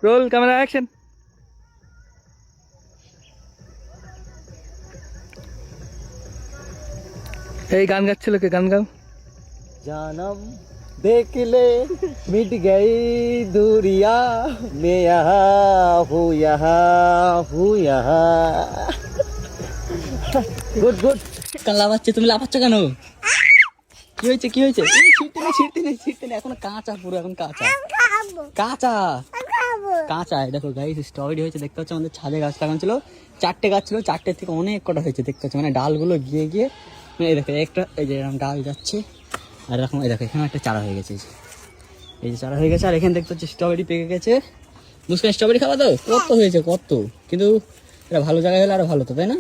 Roll camera action. এই গান গাচ্ছিল কে? গান গাও। जानम देख ले मिट गई दूरिया मैं यहाँ गुड गुड কান লাফাচ্ছে, তুমি লাফাচ্ছ কেন? কি হয়েছে কি হয়েছে? ছিটতে নেই এখন, কাঁচা পুরো, এখন কাঁচা কাঁচা কাঁচা। দেখো গাইস স্ট্রবেরি হয়েছে, দেখতে পাচ্ছ আমাদের ছাদে গাছ লাগানো ছিল, 4টে গাছ ছিল, 4টে থেকে অনেক কটা হয়েছে দেখতে পাচ্ছ, মানে ডালগুলো গিয়ে গিয়ে এই দেখো একটা, এই যে এরকম ডাল যাচ্ছে, আর এরকম এই দেখো এখানে একটা চারা হয়ে গেছে, এই যে চারা হয়ে গেছে। আর এখানে দেখতে পাচ্ছি স্ট্রবেরি পেকে গেছে। মুস্কান স্ট্রবেরি খাওয়া দাও, কত হয়েছে কত, কিন্তু এটা ভালো জায়গায় হলে আরো ভালো তো, তাই না?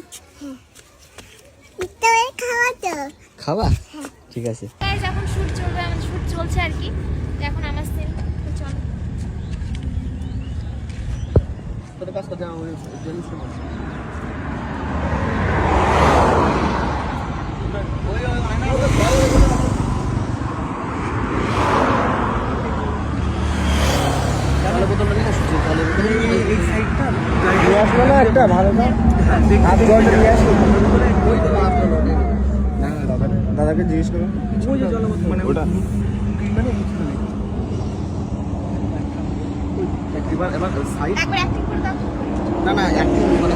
খাওয়া ঠিক আছে। গাইস এখন শুট চলবে, আমাদের শুট চলছে আর কি। তো এখন আমার সিন, তো চলো। তোর কাছে যাও ওই জেলি শুনো একটা ভালো দাদাকে জিজ্ঞেস করো মানে ওটা এবার সাইড একবার অ্যাক্টিং করে দাও। না অ্যাক্টিং মানে